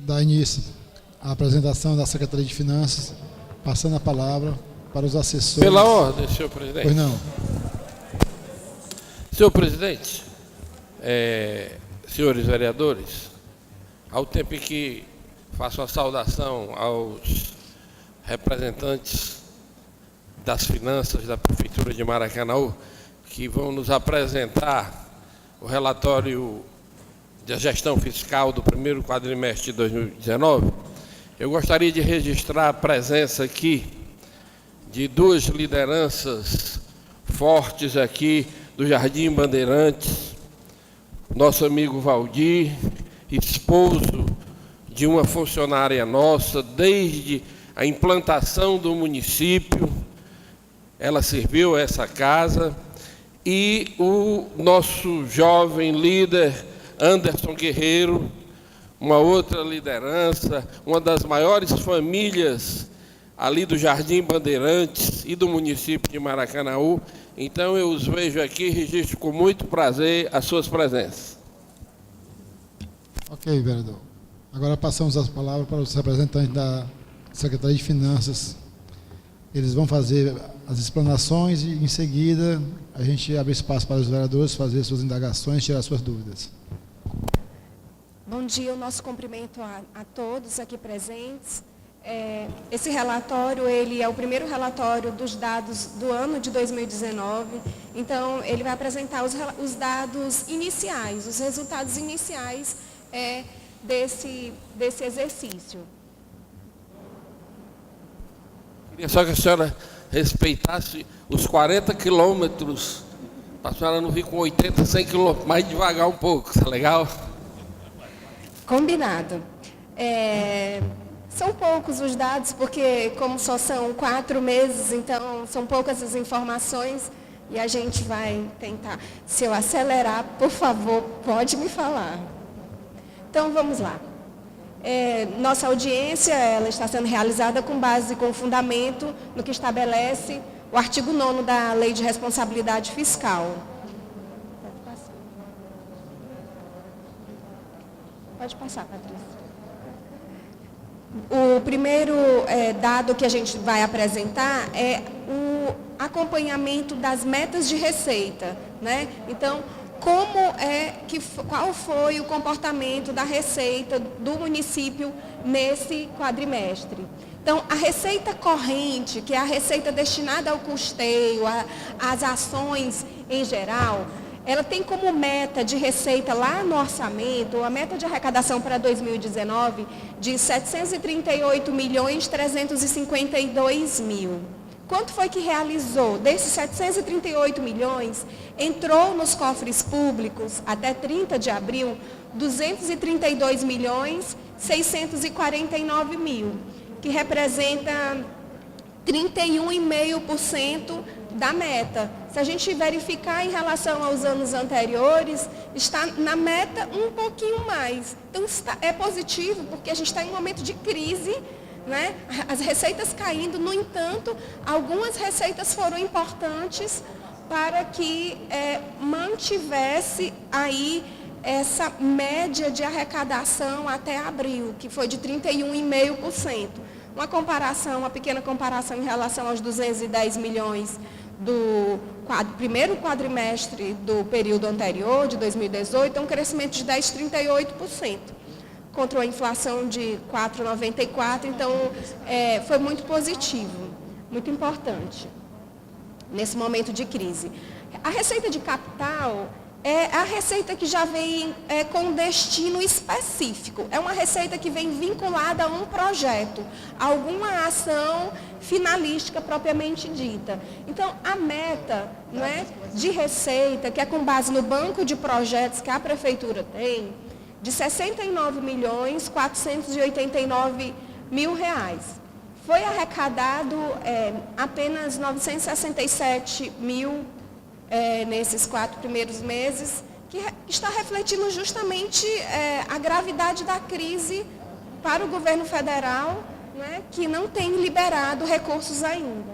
dar início à apresentação da Secretaria de Finanças, passando a palavra para os assessores. Pela ordem, senhor presidente. Pois não. Senhor presidente, senhores vereadores, ao tempo em que faço a saudação aos representantes das finanças da Prefeitura de Maracanaú, que vão nos apresentar o relatório da gestão fiscal do primeiro quadrimestre de 2019, eu gostaria de registrar a presença aqui de duas lideranças fortes aqui do Jardim Bandeirantes, nosso amigo Valdir, esposo de uma funcionária nossa, desde a implantação do município, ela serviu a essa casa, e o nosso jovem líder, Anderson Guerreiro, uma outra liderança, uma das maiores famílias ali do Jardim Bandeirantes e do município de Maracanaú. Então, eu os vejo aqui e registro com muito prazer as suas presenças. Ok, vereador. Agora passamos as palavras para os representantes da Secretaria de Finanças. Eles vão fazer as explanações e, em seguida, a gente abre espaço para os vereadores fazer suas indagações, tirar suas dúvidas. Bom dia, o nosso cumprimento a todos aqui presentes. Esse relatório, ele é o primeiro relatório dos dados do ano de 2019, então ele vai apresentar os dados iniciais, os resultados iniciais desse exercício. Queria só que a senhora respeitasse os 40 quilômetros, para a senhora não vir com 80, 100 quilômetros, mais devagar um pouco, tá legal? Combinado. São poucos os dados, porque como só são 4 meses, então são poucas as informações e a gente vai tentar. Se eu acelerar, por favor, pode me falar. Então, vamos lá. Nossa audiência ela está sendo realizada com base, com fundamento no que estabelece o artigo 9º da Lei de Responsabilidade Fiscal. Pode passar, Patrícia. O primeiro dado que a gente vai apresentar é o acompanhamento das metas de receita, né? Então, qual foi o comportamento da receita do município nesse quadrimestre? Então, a receita corrente, que é a receita destinada ao custeio, às ações em geral, ela tem como meta de receita lá no orçamento, a meta de arrecadação para 2019 de R$ 738.352.000. Quanto foi que realizou? Desses 738 milhões, entrou nos cofres públicos, até 30 de abril, 232.649.000, que representa 31,5% da meta. Se a gente verificar em relação aos anos anteriores, está na meta um pouquinho mais. Então, é positivo, porque a gente está em um momento de crise, né? As receitas caindo, no entanto, algumas receitas foram importantes para que mantivesse aí essa média de arrecadação até abril, que foi de 31,5%. Uma pequena comparação em relação aos 210 milhões do primeiro quadrimestre do período anterior, de 2018, é um crescimento de 10,38%. Contra a inflação de 4,94%, então foi muito positivo, muito importante, nesse momento de crise. A receita de capital é a receita que já vem com destino específico, é uma receita que vem vinculada a um projeto, a alguma ação finalística propriamente dita. Então, a meta, não é, de receita, que é com base no banco de projetos que a Prefeitura tem, de R$ 69.489.000. Foi arrecadado apenas 967 mil nesses 4 primeiros meses, que está refletindo justamente a gravidade da crise para o governo federal, né, que não tem liberado recursos ainda.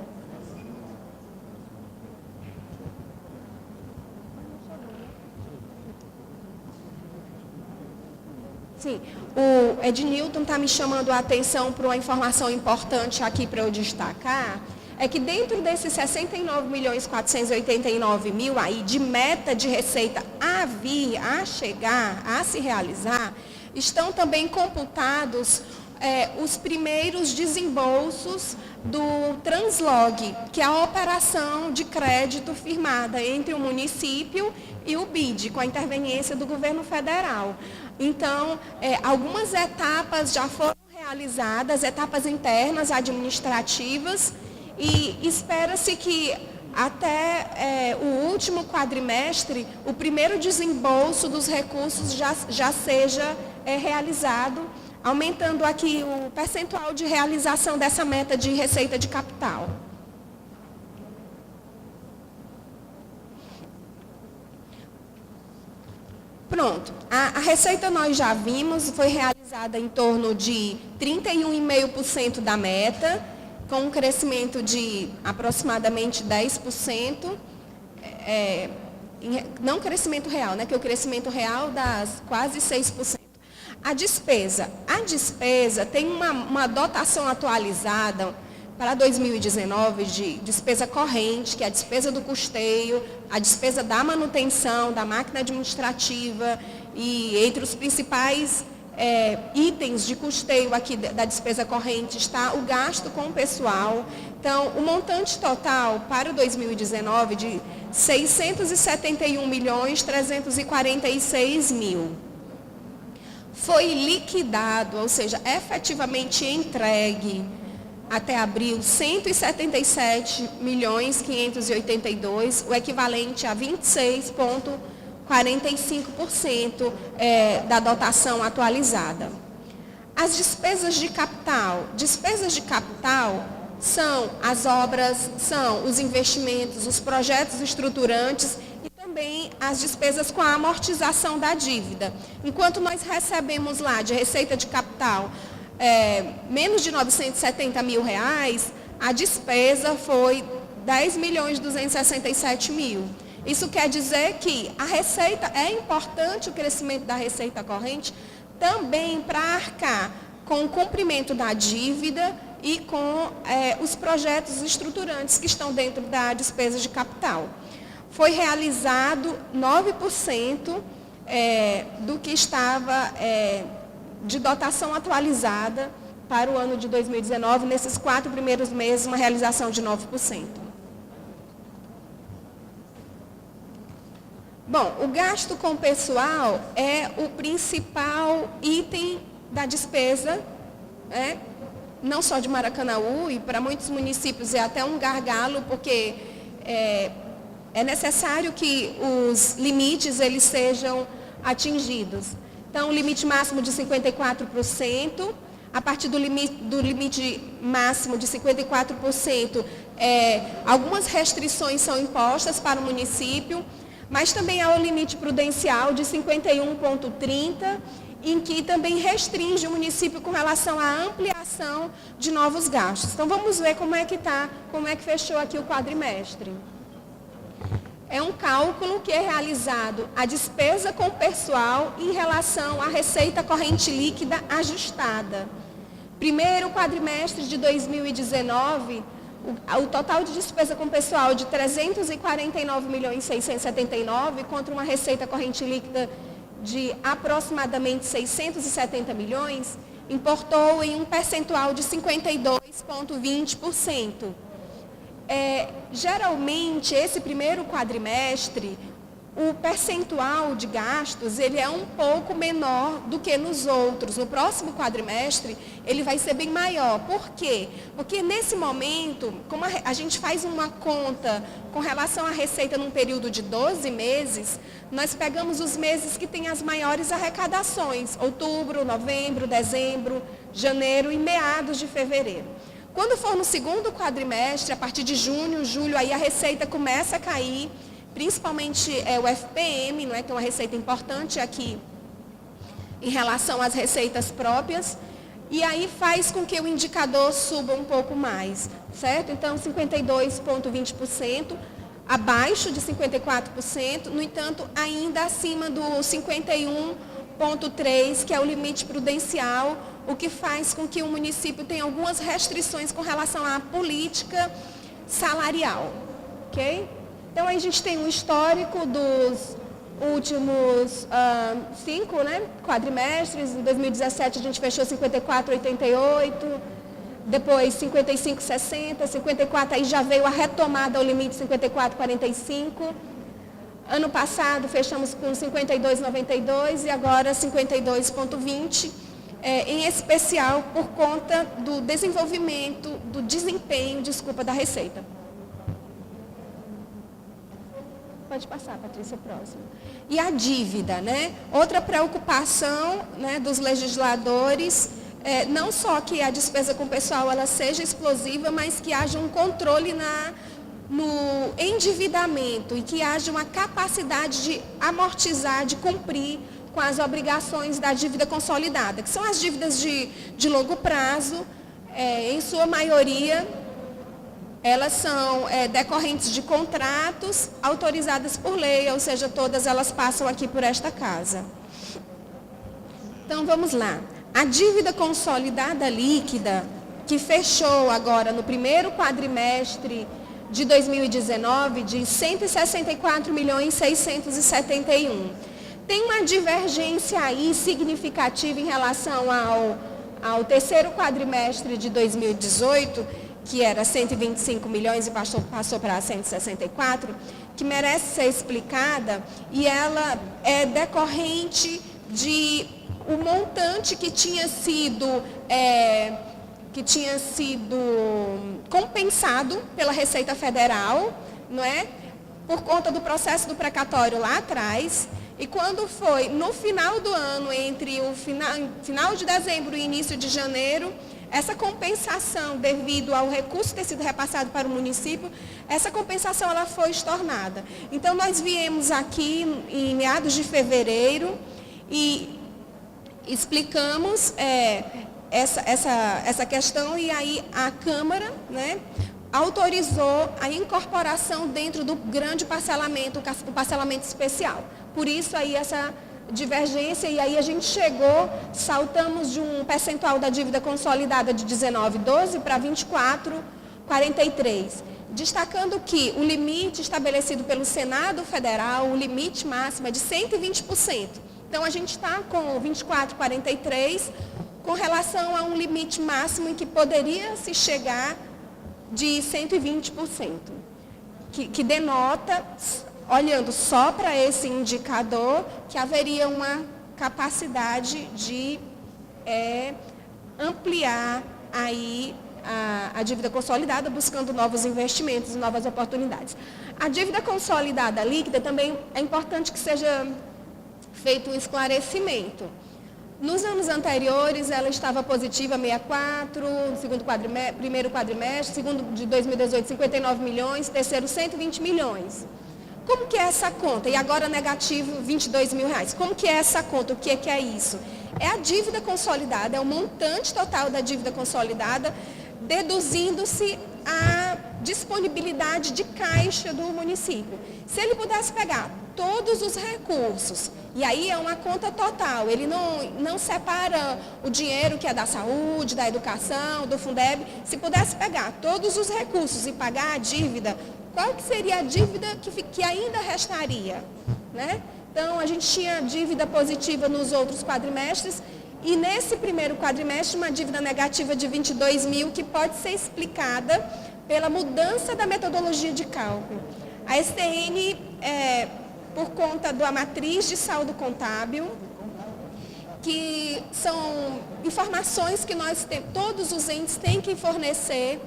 Sim, o Ednilton está me chamando a atenção para uma informação importante aqui para eu destacar, é que dentro desses 69.489.000 aí de meta de receita a vir, a chegar, a se realizar, estão também computados os primeiros desembolsos do Translog, que é a operação de crédito firmada entre o município e o BID, com a interveniência do governo federal. Então, algumas etapas já foram realizadas, etapas internas, administrativas, e espera-se que até o último quadrimestre, o primeiro desembolso dos recursos já seja realizado, aumentando aqui o percentual de realização dessa meta de receita de capital. Pronto, a receita nós já vimos, foi realizada em torno de 31,5% da meta, com um crescimento de aproximadamente 10%, não crescimento real, né, que o crescimento real dá quase 6%. A despesa tem uma dotação atualizada para 2019 de despesa corrente, que é a despesa do custeio, a despesa da manutenção, da máquina administrativa, e entre os principais itens de custeio aqui da despesa corrente está o gasto com o pessoal. Então, o montante total para 2019 de R$ 671.346.000. Foi liquidado, ou seja, efetivamente entregue até abril, 177.582.000, o equivalente a 26,45% da dotação atualizada. As despesas de capital. Despesas de capital são as obras, são os investimentos, os projetos estruturantes e também as despesas com a amortização da dívida. Enquanto nós recebemos lá de receita de capital menos de R$ 970.000, a despesa foi R$ 10.267.000. Isso quer dizer que a receita, é importante o crescimento da receita corrente também para arcar com o cumprimento da dívida e com os projetos estruturantes que estão dentro da despesa de capital. Foi realizado 9% do que estava de dotação atualizada para o ano de 2019, nesses 4 primeiros meses, uma realização de 9%. Bom, o gasto com pessoal é o principal item da despesa, não só de Maracanaú, e para muitos municípios é até um gargalo, porque é necessário que os limites eles sejam atingidos. Então, o limite máximo de 54%, a partir do limite máximo de 54%, algumas restrições são impostas para o município, mas também há o limite prudencial de 51,30%, em que também restringe o município com relação à ampliação de novos gastos. Então, vamos ver como é que fechou aqui o quadrimestre. É um cálculo que é realizado a despesa com pessoal em relação à receita corrente líquida ajustada. Primeiro quadrimestre de 2019, o total de despesa com pessoal de R$ 349.679.000 contra uma receita corrente líquida de aproximadamente 670 milhões, importou em um percentual de 52,20%. Geralmente, esse primeiro quadrimestre, o percentual de gastos ele é um pouco menor do que nos outros. No próximo quadrimestre, ele vai ser bem maior. Por quê? Porque nesse momento, como a gente faz uma conta com relação à receita num período de 12 meses, nós pegamos os meses que têm as maiores arrecadações, outubro, novembro, dezembro, janeiro e meados de fevereiro. Quando for no segundo quadrimestre, a partir de junho, julho, aí a receita começa a cair, principalmente o FPM, não é, que é uma receita importante aqui em relação às receitas próprias, e aí faz com que o indicador suba um pouco mais, certo? Então, 52,20%, abaixo de 54%, no entanto, ainda acima do 51 ponto 3, que é o limite prudencial, o que faz com que o município tenha algumas restrições com relação à política salarial, ok? Então, aí a gente tem um histórico dos últimos 5 quadrimestres. Em 2017, a gente fechou 54,88, depois 55,60, 54, aí já veio a retomada ao limite 54,45. Ano passado, fechamos com 52,92 e agora 52,20, em especial por conta do desenvolvimento, do desempenho, da Receita. Pode passar, Patrícia, próximo. E a dívida, né? Outra preocupação, né, dos legisladores, não só que a despesa com o pessoal ela seja explosiva, mas que haja um controle no endividamento e que haja uma capacidade de amortizar, de cumprir com as obrigações da dívida consolidada, que são as dívidas de longo prazo, em sua maioria. Elas são decorrentes de contratos autorizadas por lei, ou seja, todas elas passam aqui por esta casa. Então, vamos lá. A dívida consolidada líquida, que fechou agora no primeiro quadrimestre de 2019, de 164.671. Tem uma divergência aí significativa em relação ao terceiro quadrimestre de 2018, que era 125 milhões e passou para 164, que merece ser explicada, e ela é decorrente de o montante que tinha sido compensado pela Receita Federal, não é? Por conta do processo do precatório lá atrás. E quando foi no final do ano, entre o final de dezembro e início de janeiro, essa compensação, devido ao recurso ter sido repassado para o município, essa compensação ela foi estornada. Então, nós viemos aqui em meados de fevereiro e explicamos essa questão, e aí a Câmara, né, autorizou a incorporação dentro do grande parcelamento, o parcelamento especial. Por isso aí essa divergência, e aí a gente saltamos de um percentual da dívida consolidada de 19,12 para 24,43. Destacando que o limite estabelecido pelo Senado Federal, o limite máximo é de 120%. Então, a gente está com 24,43 com relação a um limite máximo em que poderia se chegar de 120%, que denota, olhando só para esse indicador, que haveria uma capacidade de ampliar aí a dívida consolidada, buscando novos investimentos e novas oportunidades. A dívida consolidada líquida também é importante que seja feito um esclarecimento. Nos anos anteriores, ela estava positiva 64, primeiro quadrimestre, segundo de 2018, 59 milhões, terceiro 120 milhões. Como que é essa conta? E agora negativo 22 mil reais. Como que é essa conta? O que é isso? É a dívida consolidada, é o montante total da dívida consolidada, deduzindo-se a disponibilidade de caixa do município. Se ele pudesse pegar todos os recursos, e aí é uma conta total, ele não separa o dinheiro que é da saúde, da educação, do Fundeb. Se pudesse pegar todos os recursos e pagar a dívida, qual que seria a dívida que ainda restaria, né? Então, a gente tinha dívida positiva nos outros quadrimestres, e nesse primeiro quadrimestre, uma dívida negativa de 22 mil, que pode ser explicada pela mudança da metodologia de cálculo. A STN, por conta da matriz de saldo contábil, que são informações que todos os entes têm que fornecer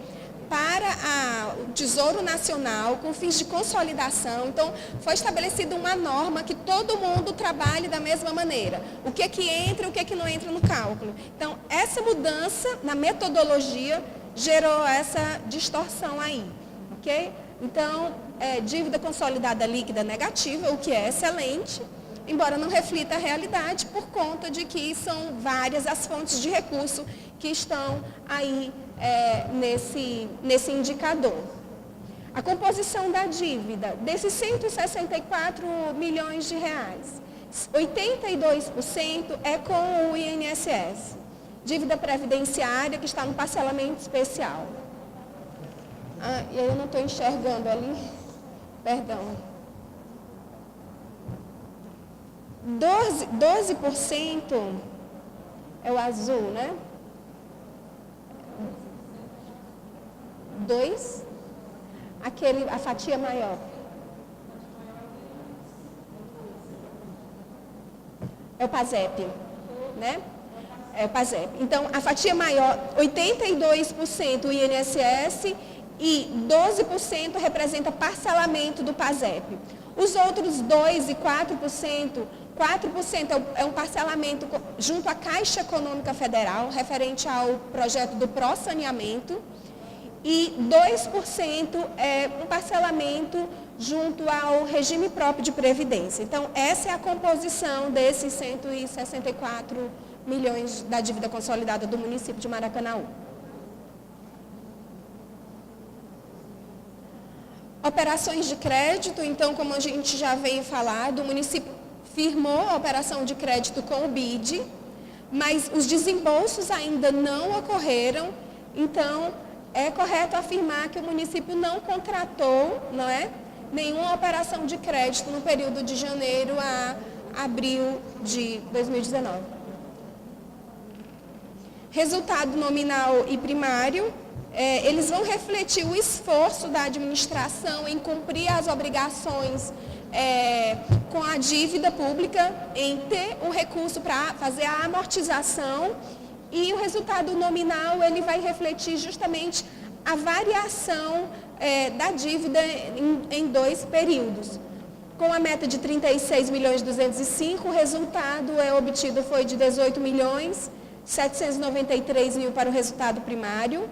para o Tesouro Nacional, com fins de consolidação. Então, foi estabelecida uma norma que todo mundo trabalhe da mesma maneira. O que entra e o que não entra no cálculo. Então, essa mudança na metodologia gerou essa distorção aí, ok? Então, dívida consolidada líquida negativa, o que é excelente, embora não reflita a realidade, por conta de que são várias as fontes de recurso que estão aí nesse indicador. A composição da dívida, desses 164 milhões de reais, 82% é com o INSS, dívida previdenciária que está no parcelamento especial. E aí eu não estou enxergando ali, perdão. 12% é o azul, né? 2, a fatia maior. É o PASEP, né? É o PASEP. Então, a fatia maior, 82% o INSS e 12% representa parcelamento do PASEP. Os outros 2% e 4%, 4% é um parcelamento junto à Caixa Econômica Federal, referente ao projeto do pró-saneamento, e 2% é um parcelamento junto ao regime próprio de previdência. Então, essa é a composição desses 164 milhões da dívida consolidada do município de Maracanaú. Operações de crédito, então, como a gente já veio falar, o município firmou a operação de crédito com o BID, mas os desembolsos ainda não ocorreram, então é correto afirmar que o município não contratou, não é, nenhuma operação de crédito no período de janeiro a abril de 2019. Resultado nominal e primário, eles vão refletir o esforço da administração em cumprir as obrigações com a dívida pública, em ter um recurso para fazer a amortização, e o resultado nominal ele vai refletir justamente a variação da dívida em 2 períodos. Com a meta de 36.205, o resultado obtido foi de 18.793.000 para o resultado primário,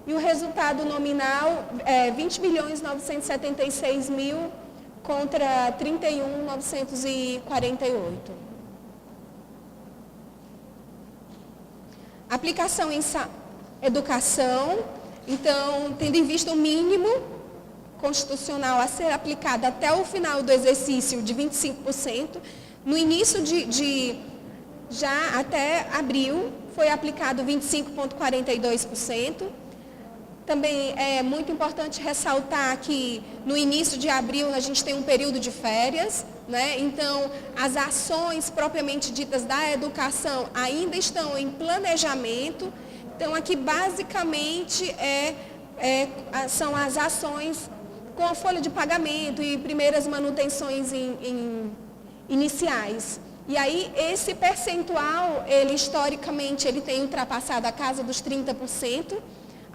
e o resultado nominal é 20.976.000 contra 31.948. Aplicação em educação, então, tendo em vista o mínimo constitucional a ser aplicado até o final do exercício de 25%, no início já até abril, foi aplicado 25,42%. Também é muito importante ressaltar que no início de abril a gente tem um período de férias, né? Então as ações propriamente ditas da educação ainda estão em planejamento. Então aqui basicamente são as ações com a folha de pagamento e primeiras manutenções iniciais. E aí esse percentual, historicamente, ele tem ultrapassado a casa dos 30%.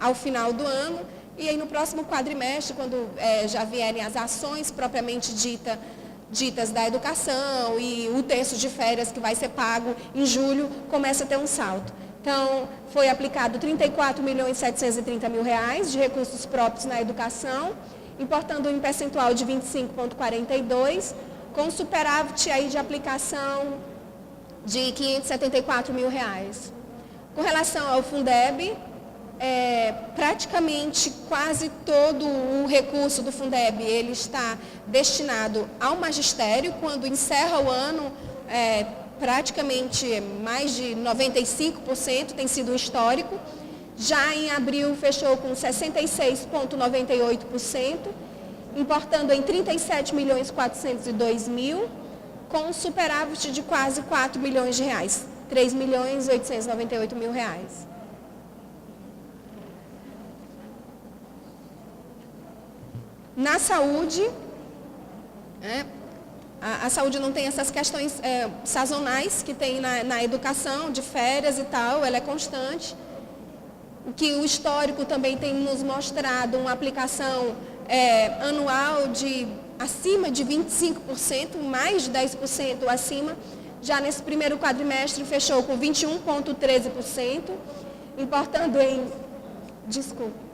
Ao final do ano, e aí no próximo quadrimestre, quando já vierem as ações propriamente ditas da educação e o terço de férias que vai ser pago em julho, começa a ter um salto. Então, foi aplicado R$ 34.730.000 de recursos próprios na educação, importando um percentual de 25,42%, com superávit aí de aplicação de R$ 574.000. Com relação ao Fundeb, praticamente quase todo o recurso do Fundeb ele está destinado ao magistério. Quando encerra o ano, praticamente mais de 95% tem sido histórico. Já em abril fechou com 66,98%, importando em R$ 37.402.000, com um superávit de quase R$ 4 milhões, R$ 3.898.000. Na saúde, a saúde não tem essas questões sazonais que tem na educação, de férias e tal, ela é constante. O que o histórico também tem nos mostrado uma aplicação anual de acima de 25%, mais de 10% acima. Já nesse primeiro quadrimestre fechou com 21,13%, importando em... Desculpa.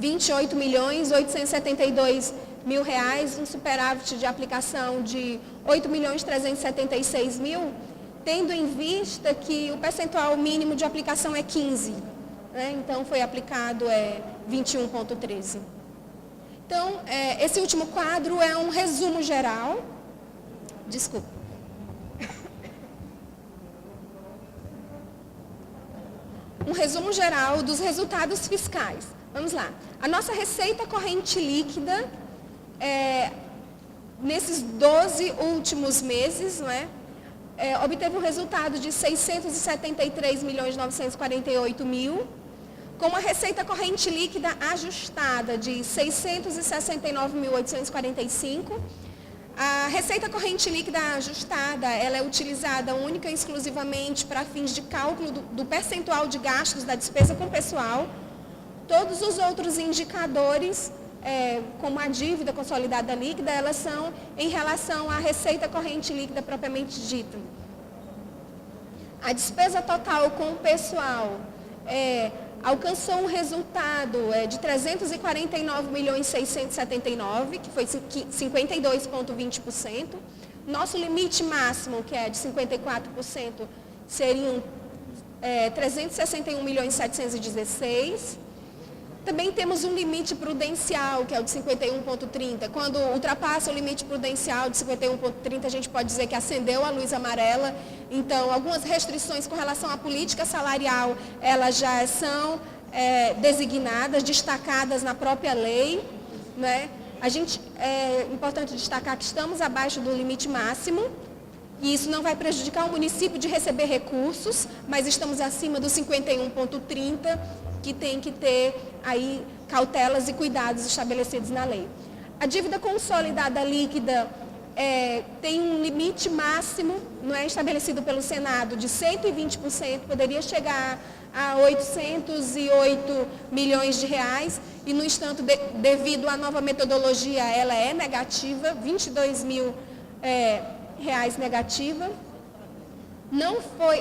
R$ 28.872.000, um superávit de aplicação de R$ 8.376.000, tendo em vista que o percentual mínimo de aplicação é 15%, né? Então foi aplicado 21,13%. Então, esse último quadro é um resumo geral. Desculpa. Um resumo geral dos resultados fiscais. Vamos lá. A nossa receita corrente líquida, nesses 12 últimos meses, não é? Obteve um resultado de 673.948.000, com uma receita corrente líquida ajustada de 669.845. A receita corrente líquida ajustada, ela é utilizada única e exclusivamente para fins de cálculo do percentual de gastos da despesa com pessoal. Todos os outros indicadores, como a dívida consolidada líquida, elas são em relação à receita corrente líquida propriamente dita. A despesa total com o pessoal alcançou um resultado de 349.679.000, que foi 52,20%. Nosso limite máximo, que é de 54%, seriam 361.716.000. Também temos um limite prudencial, que é o de 51,30. Quando ultrapassa o limite prudencial de 51,30, a gente pode dizer que acendeu a luz amarela. Então, algumas restrições com relação à política salarial, elas já são designadas, destacadas na própria lei, né? É importante destacar que estamos abaixo do limite máximo, e isso não vai prejudicar o município de receber recursos, mas estamos acima do 51,30, que tem que ter aí cautelas e cuidados estabelecidos na lei. A dívida consolidada líquida tem um limite máximo, não é estabelecido pelo Senado, de 120%, poderia chegar a 808 milhões de reais, e no entanto, devido à nova metodologia, ela é negativa, 22 mil reais negativa.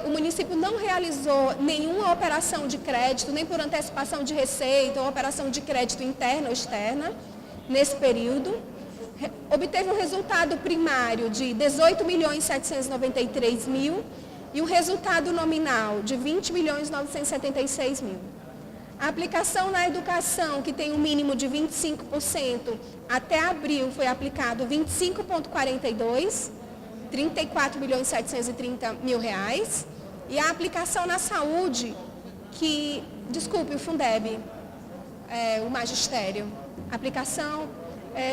O município não realizou nenhuma operação de crédito, nem por antecipação de receita ou operação de crédito interna ou externa, nesse período. Obteve um resultado primário de 18.793.000 e um resultado nominal de 20.976.000. A aplicação na educação, que tem um mínimo de 25%, até abril foi aplicado 25,42%. 34.730.000 reais, e a aplicação na saúde, o Fundeb, o magistério, aplicação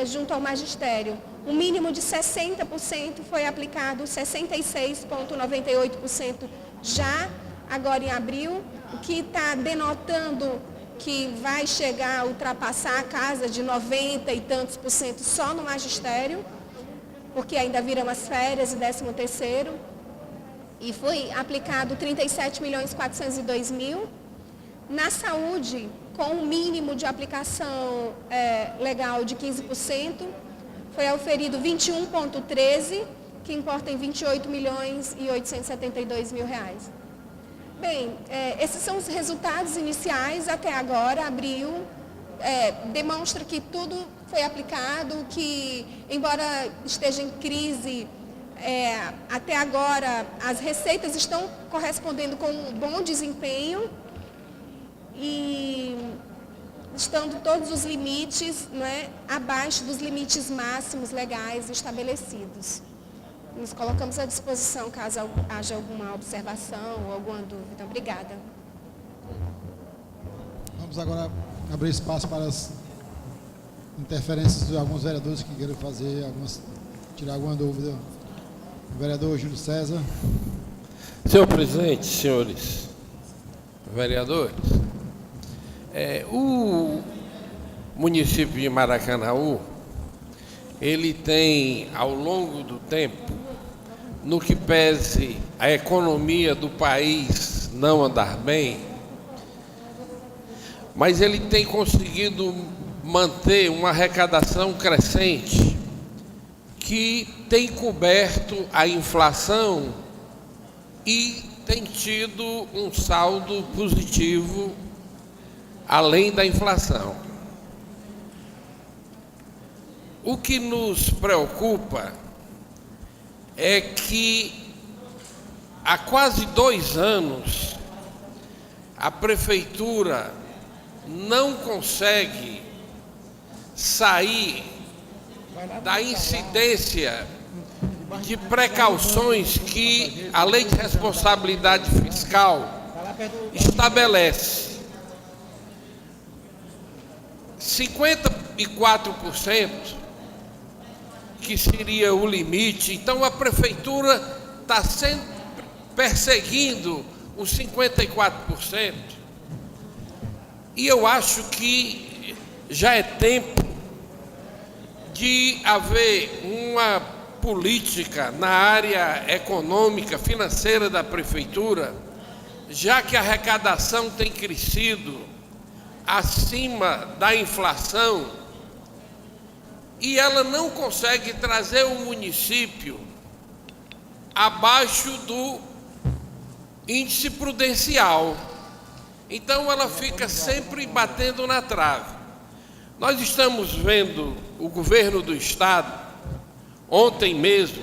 junto ao magistério, um mínimo de 60% foi aplicado, 66,98% já agora em abril, o que está denotando que vai chegar a ultrapassar a casa de 90 e tantos por cento só no magistério, porque ainda viram as férias e 13º, e foi aplicado 37.402.000. Na saúde, com um mínimo de aplicação legal de 15%, foi auferido 21,13, que importa em 28.872.000 reais. Bem, esses são os resultados iniciais até agora, abril. Demonstra que tudo foi aplicado, que embora esteja em crise, até agora as receitas estão correspondendo com um bom desempenho e estando todos os limites, né, abaixo dos limites máximos legais estabelecidos. Nos colocamos à disposição caso haja alguma observação ou alguma dúvida. Obrigada. Vamos agora abrir espaço para as interferências de alguns vereadores que queiram tirar alguma dúvida. O vereador Júlio César. Senhor presidente, senhores vereadores, o município de Maracanaú, ele tem, ao longo do tempo, no que pese a economia do país não andar bem, mas ele tem conseguido manter uma arrecadação crescente que tem coberto a inflação e tem tido um saldo positivo além da inflação. O que nos preocupa é que há quase 2 anos a prefeitura não consegue sair da incidência de precauções que a Lei de Responsabilidade Fiscal estabelece. 54%, que seria o limite. Então a prefeitura está sempre perseguindo os 54%. E eu acho que já é tempo de haver uma política na área econômica, financeira da prefeitura, já que a arrecadação tem crescido acima da inflação e ela não consegue trazer o município abaixo do índice prudencial. Então ela fica sempre batendo na trave. Nós estamos vendo o governo do estado, ontem mesmo,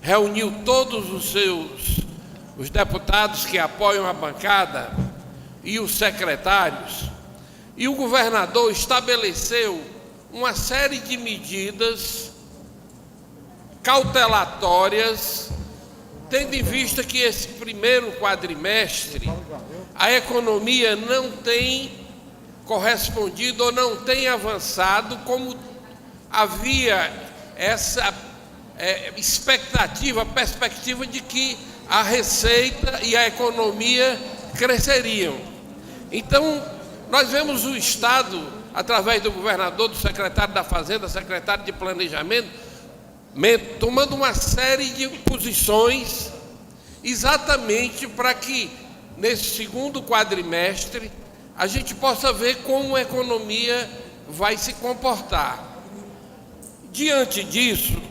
reuniu todos os deputados que apoiam a bancada e os secretários, e o governador estabeleceu uma série de medidas cautelatórias, tendo em vista que esse primeiro quadrimestre a economia não tem correspondido ou não tem avançado como havia essa perspectiva de que a receita e a economia cresceriam. Então, nós vemos o Estado, através do governador, do secretário da Fazenda, secretário de Planejamento, tomando uma série de posições exatamente para que, nesse segundo quadrimestre, a gente possa ver como a economia vai se comportar. Diante disso,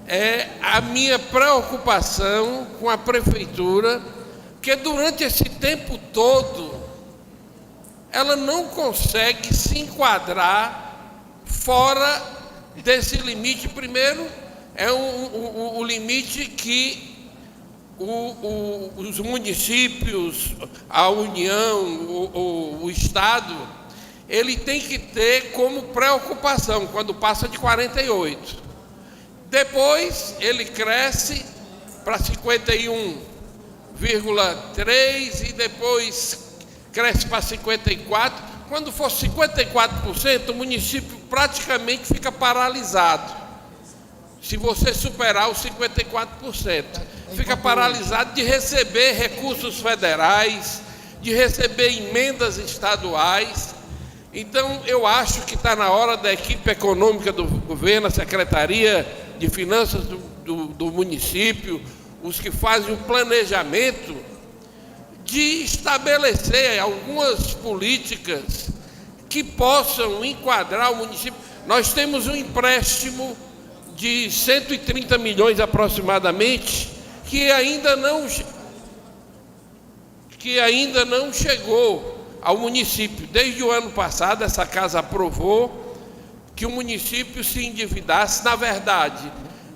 é a minha preocupação com a prefeitura, que durante esse tempo todo, ela não consegue se enquadrar fora desse limite. Primeiro, é o limite que os municípios, a União, o Estado, ele tem que ter como preocupação quando passa de 48. Depois ele cresce para 51,3 e depois cresce para 54. Quando for 54%, o município praticamente fica paralisado. Se você superar os 54%, fica paralisado de receber recursos federais, de receber emendas estaduais. Então, eu acho que está na hora da equipe econômica do governo, a Secretaria de Finanças do município, os que fazem o planejamento, de estabelecer algumas políticas que possam enquadrar o município. Nós temos um empréstimo de 130 milhões aproximadamente, que ainda não chegou ao município. Desde o ano passado, essa casa aprovou que o município se endividasse. Na verdade,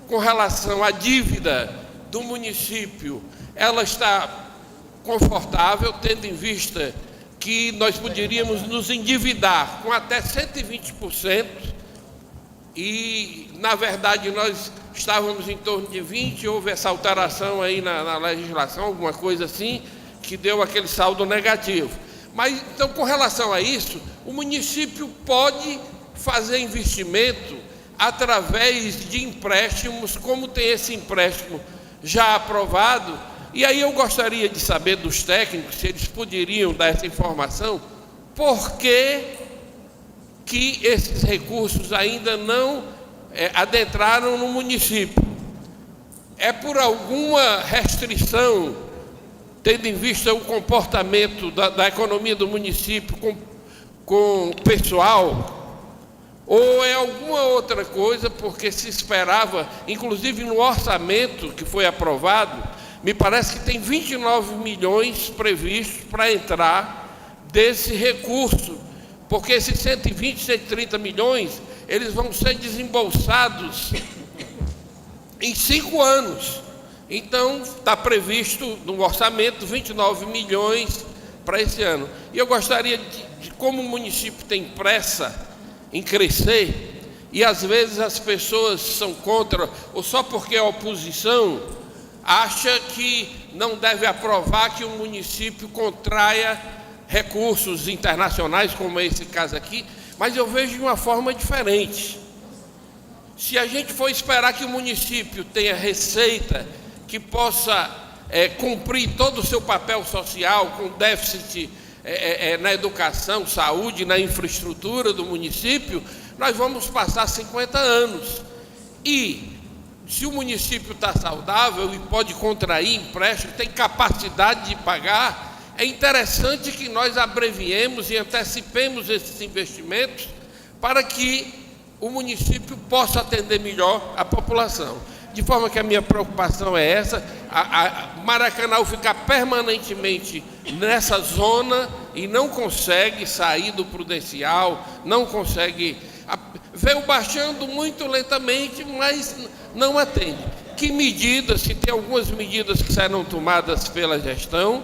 com relação à dívida do município, ela está confortável, tendo em vista que nós poderíamos nos endividar com até 120%, e, na verdade, nós estávamos em torno de 20%, houve essa alteração aí na legislação, alguma coisa assim, que deu aquele saldo negativo. Mas, então, com relação a isso, o município pode fazer investimento através de empréstimos, como tem esse empréstimo já aprovado. E aí eu gostaria de saber dos técnicos, se eles poderiam dar essa informação, por que esses recursos ainda não adentraram no município. É por alguma restrição, tendo em vista o comportamento da economia do município com o pessoal, ou é alguma outra coisa, porque se esperava, inclusive no orçamento que foi aprovado, me parece que tem 29 milhões previstos para entrar desse recurso, porque esses 120, 130 milhões, eles vão ser desembolsados em 5 anos. Então, está previsto no orçamento 29 milhões para esse ano. E eu gostaria de como o município tem pressa em crescer, e às vezes as pessoas são contra, ou só porque é oposição, acha que não deve aprovar que o município contraia recursos internacionais, como é esse caso aqui, mas eu vejo de uma forma diferente. Se a gente for esperar que o município tenha receita que possa cumprir todo o seu papel social, com déficit na educação, saúde, na infraestrutura do município, nós vamos passar 50 anos. E se o município está saudável e pode contrair empréstimo, tem capacidade de pagar, é interessante que nós abreviemos e antecipemos esses investimentos para que o município possa atender melhor a população. De forma que a minha preocupação é essa, Maracanã ficar permanentemente nessa zona e não consegue sair do prudencial, não consegue, veio baixando muito lentamente, mas não atende. Que medidas, se tem algumas medidas que serão tomadas pela gestão,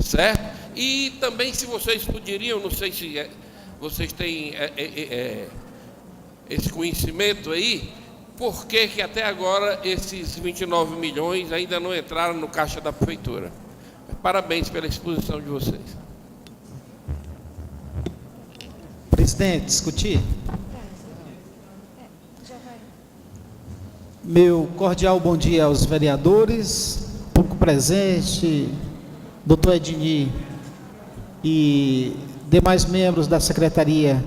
certo? E também se vocês poderiam, não sei se vocês têm esse conhecimento aí, por que até agora esses 29 milhões ainda não entraram no caixa da prefeitura? Parabéns pela exposição de vocês. Presidente, discutir? Meu cordial bom dia aos vereadores, público presente, doutor Edni e demais membros da Secretaria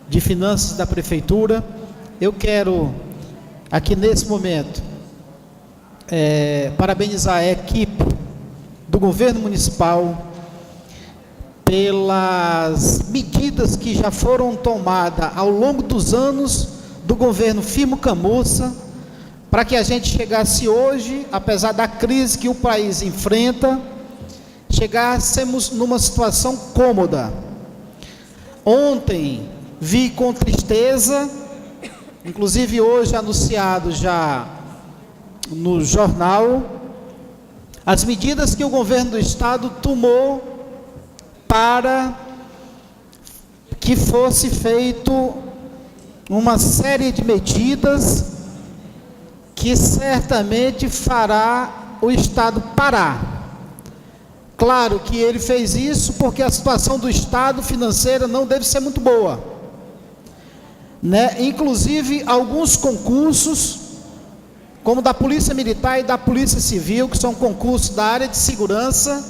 de Finanças da Prefeitura. Eu quero, aqui nesse momento, parabenizar a equipe do governo municipal pelas medidas que já foram tomadas ao longo dos anos do governo Firmo Camussa, para que a gente chegasse hoje, apesar da crise que o país enfrenta, chegássemos numa situação cômoda. Ontem vi com tristeza, inclusive hoje anunciado já no jornal, as medidas que o governo do estado tomou para que fosse feito uma série de medidas que certamente fará o estado parar. Claro que ele fez isso porque a situação do estado financeira não deve ser muito boa, né? Inclusive alguns concursos, como da Polícia Militar e da Polícia Civil, que são concursos da área de segurança,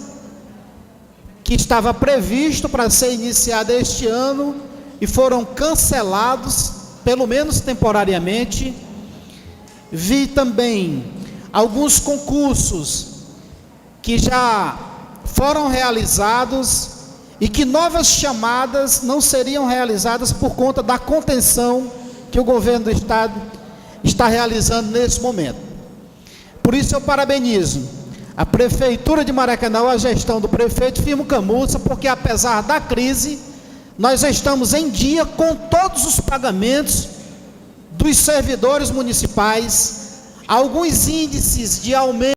que estava previsto para ser iniciado este ano e foram cancelados, pelo menos temporariamente. Vi também alguns concursos que já foram realizados e que novas chamadas não seriam realizadas por conta da contenção que o governo do estado está realizando nesse momento. Por isso eu parabenizo a Prefeitura de Maracanã, a gestão do prefeito Firmo Camussa, porque apesar da crise, nós estamos em dia com todos os pagamentos dos servidores municipais. Alguns índices de aumento